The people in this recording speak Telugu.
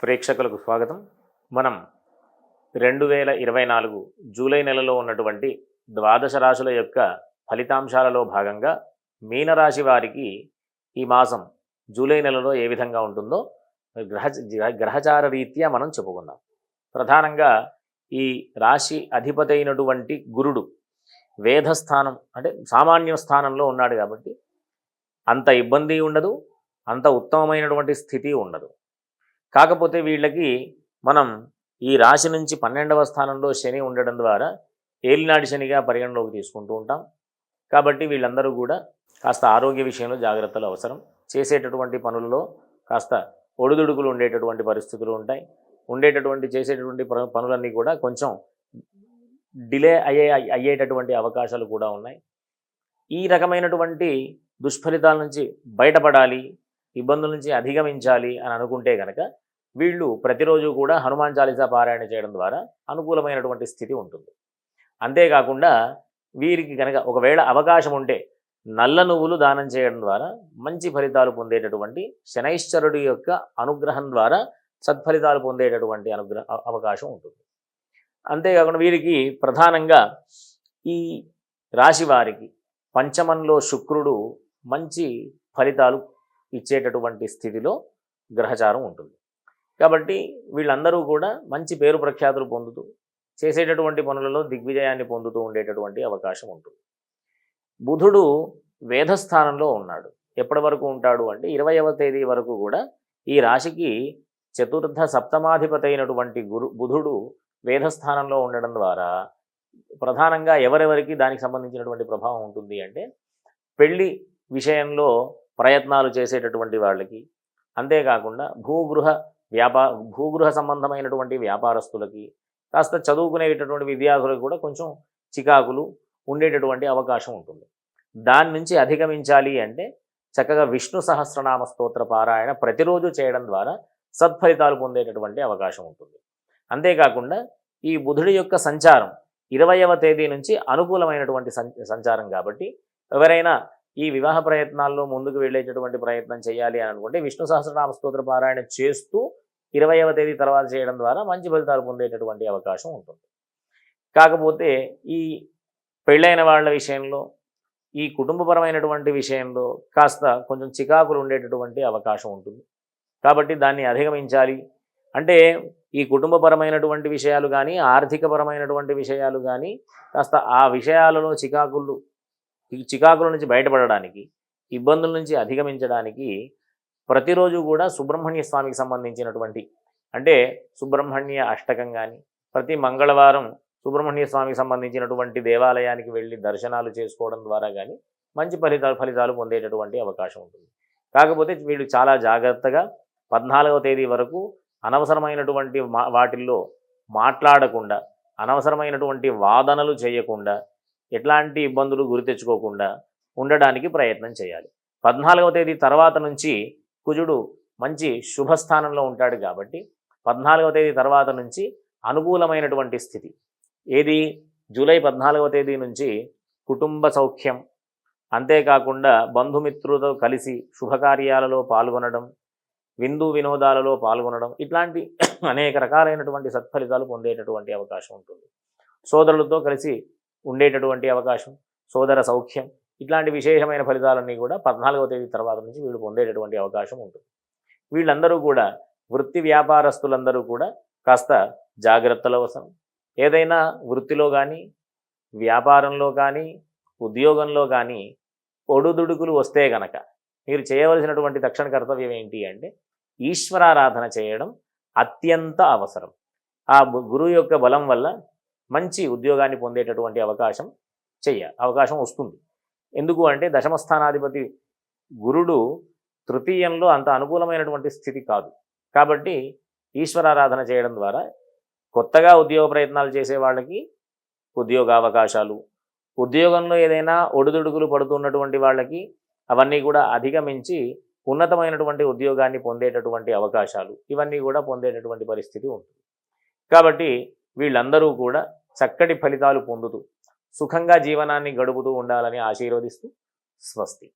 ప్రేక్షకులకు స్వాగతం. మనం 2024 జూలై నెలలో ఉన్నటువంటి ద్వాదశ రాశుల యొక్క ఫలితాంశాలలో భాగంగా మీనరాశి వారికి ఈ మాసం జూలై నెలలో ఏ విధంగా ఉంటుందో గ్రహచార రీత్యా మనం చెప్పుకుందాం. ప్రధానంగా ఈ రాశి అధిపతి అయినటువంటి గురుడు వేధస్థానం అంటే సామాన్య స్థానంలో ఉన్నాడు కాబట్టి అంత ఇబ్బంది ఉండదు, అంత ఉత్తమమైనటువంటి స్థితి ఉండదు. కాకపోతే వీళ్ళకి మనం ఈ రాశి నుంచి 12వ స్థానంలో శని ఉండడం ద్వారా ఏలినాటి శనిగా పరిగణలోకి తీసుకుంటూ ఉంటాం. కాబట్టి వీళ్ళందరూ కూడా కాస్త ఆరోగ్య విషయంలో జాగ్రత్తలు అవసరం. చేసేటటువంటి పనులలో కాస్త ఒడిదుడుకులు ఉండేటటువంటి పరిస్థితులు ఉంటాయి. చేసేటటువంటి పనులన్నీ కూడా కొంచెం డిలే అయ్యేటటువంటి అవకాశాలు కూడా ఉన్నాయి. ఈ రకమైనటువంటి దుష్ఫలితాల నుంచి బయటపడాలి, ఇబ్బందుల నుంచి అధిగమించాలి అని అనుకుంటే కనుక వీళ్ళు ప్రతిరోజు కూడా హనుమాన్ చాలీసా పారాయణ చేయడం ద్వారా అనుకూలమైనటువంటి స్థితి ఉంటుంది. అంతేకాకుండా వీరికి కనుక ఒకవేళ అవకాశం ఉంటే నల్ల నువ్వులు దానం చేయడం ద్వారా మంచి ఫలితాలు పొందేటటువంటి శనైశ్వరుడి యొక్క అనుగ్రహం ద్వారా సత్ఫలితాలు పొందేటటువంటి అవకాశం ఉంటుంది. అంతేకాకుండా వీరికి ప్రధానంగా ఈ రాశి వారికి పంచమంలో శుక్రుడు మంచి ఫలితాలు ఇచ్చేటటువంటి స్థితిలో గ్రహచారం ఉంటుంది. కాబట్టి వీళ్ళందరూ కూడా మంచి పేరు ప్రఖ్యాతులు పొందుతూ చేసేటటువంటి పనులలో దిగ్విజయాన్ని పొందుతూ ఉండేటటువంటి అవకాశం ఉంటుంది. బుధుడు వేధస్థానంలో ఉన్నాడు. ఎప్పటి వరకు ఉంటాడు అంటే 20వ తేదీ వరకు కూడా ఈ రాశికి చతుర్థ సప్తమాధిపతి అయినటువంటి బుధుడు వేధస్థానంలో ఉండడం ద్వారా ప్రధానంగా ఎవరెవరికి దానికి సంబంధించినటువంటి ప్రభావం ఉంటుంది అంటే పెళ్లి విషయంలో ప్రయత్నాలు చేసేటటువంటి వాళ్ళకి, అంతేకాకుండా భూగృహ సంబంధమైనటువంటి వ్యాపారస్తులకి, కాస్త చదువుకునేటటువంటి విద్యార్థులకు కూడా కొంచెం చికాకులు ఉండేటటువంటి అవకాశం ఉంటుంది. దాని నుంచి అధిగమించాలి అంటే చక్కగా విష్ణు సహస్రనామ స్తోత్ర పారాయణ ప్రతిరోజు చేయడం ద్వారా సత్ఫలితాలు పొందేటటువంటి అవకాశం ఉంటుంది. అంతేకాకుండా ఈ బుధుడి యొక్క సంచారం 20వ తేదీ నుంచి అనుకూలమైనటువంటి సంచారం కాబట్టి ఎవరైనా ఈ వివాహ ప్రయత్నాల్లో ముందుకు వెళ్ళేటటువంటి ప్రయత్నం చేయాలి అని అనుకుంటే విష్ణు సహస్రనామ స్తోత్ర పారాయణ చేస్తూ 20వ తేదీ తర్వాత చేయడం ద్వారా మంచి ఫలితాలు పొందేటటువంటి అవకాశం ఉంటుంది. కాకపోతే ఈ పెళ్ళైన వాళ్ళ విషయంలో, ఈ కుటుంబపరమైనటువంటి విషయంలో కాస్త కొంచెం చికాకులు ఉండేటటువంటి అవకాశం ఉంటుంది. కాబట్టి దాన్ని అధిగమించాలి అంటే ఈ కుటుంబపరమైనటువంటి విషయాలు కానీ, ఆర్థికపరమైనటువంటి విషయాలు కానీ కాస్త ఆ విషయాలలో చికాకుల నుంచి బయటపడడానికి, ఇబ్బందుల నుంచి అధిగమించడానికి ప్రతిరోజు కూడా సుబ్రహ్మణ్య స్వామికి సంబంధించినటువంటి అంటే సుబ్రహ్మణ్య అష్టకం కానీ, ప్రతి మంగళవారం సుబ్రహ్మణ్య స్వామికి సంబంధించినటువంటి దేవాలయానికి వెళ్ళి దర్శనాలు చేసుకోవడం ద్వారా కానీ మంచి ఫలితాలు పొందేటటువంటి అవకాశం ఉంటుంది. కాకపోతే వీళ్ళు చాలా జాగ్రత్తగా 14వ తేదీ వరకు అనవసరమైనటువంటి వాటిల్లో మాట్లాడకుండా, అనవసరమైనటువంటి వాదనలు చేయకుండా, ఎట్లాంటి ఇబ్బందులు గురి తెచ్చుకోకుండా ఉండడానికి ప్రయత్నం చేయాలి. 14వ తేదీ తర్వాత నుంచి కుజుడు మంచి శుభస్థానంలో ఉంటాడు కాబట్టి 14వ తేదీ తర్వాత నుంచి అనుకూలమైనటువంటి స్థితి ఏది జూలై 14వ తేదీ నుంచి కుటుంబ సౌఖ్యం, అంతేకాకుండా బంధుమిత్రులతో కలిసి శుభకార్యాలలో పాల్గొనడం, విందు వినోదాలలో పాల్గొనడం, ఇట్లాంటి అనేక రకాలైనటువంటి సత్ఫలితాలు పొందేటటువంటి అవకాశం ఉంటుంది. సోదరులతో కలిసి ఉండేటటువంటి అవకాశం, సోదర సౌఖ్యం, ఇట్లాంటి విశేషమైన ఫలితాలన్నీ కూడా 14వ తేదీ తర్వాత నుంచి వీళ్ళు పొందేటటువంటి అవకాశం ఉంటుంది. వీళ్ళందరూ కూడా వృత్తి వ్యాపారస్తులందరూ కూడా కాస్త జాగ్రత్తలు అవసరం. ఏదైనా వృత్తిలో కానీ, వ్యాపారంలో కానీ, ఉద్యోగంలో కానీ ఒడుదుడుకులు వస్తే గనక మీరు చేయవలసినటువంటి తక్షణ కర్తవ్యం ఏంటి అంటే ఈశ్వరారాధన చేయడం అత్యంత అవసరం. ఆ గురువు యొక్క బలం వల్ల మంచి ఉద్యోగాన్ని పొందేటటువంటి అవకాశం వస్తుంది. ఎందుకు అంటే దశమస్థానాధిపతి గురుడు తృతీయంలో అంత అనుకూలమైనటువంటి స్థితి కాదు. కాబట్టి ఈశ్వరారాధన చేయడం ద్వారా కొత్తగా ఉద్యోగ ప్రయత్నాలు చేసే వాళ్ళకి ఉద్యోగావకాశాలు, ఉద్యోగంలో ఏదైనా ఒడిదుడుకులు పడుతున్నటువంటి వాళ్ళకి అవన్నీ కూడా అధిగమించి ఉన్నతమైనటువంటి ఉద్యోగాన్ని పొందేటటువంటి అవకాశాలు, ఇవన్నీ కూడా పొందేటటువంటి పరిస్థితి ఉంటుంది. కాబట్టి వీళ్ళందరూ కూడా చక్కటి ఫలితాలు పొందుతూ సుఖంగా జీవనాన్ని గడుపుతూ ఉండాలని ఆశీర్వదిస్తూ స్వస్తి.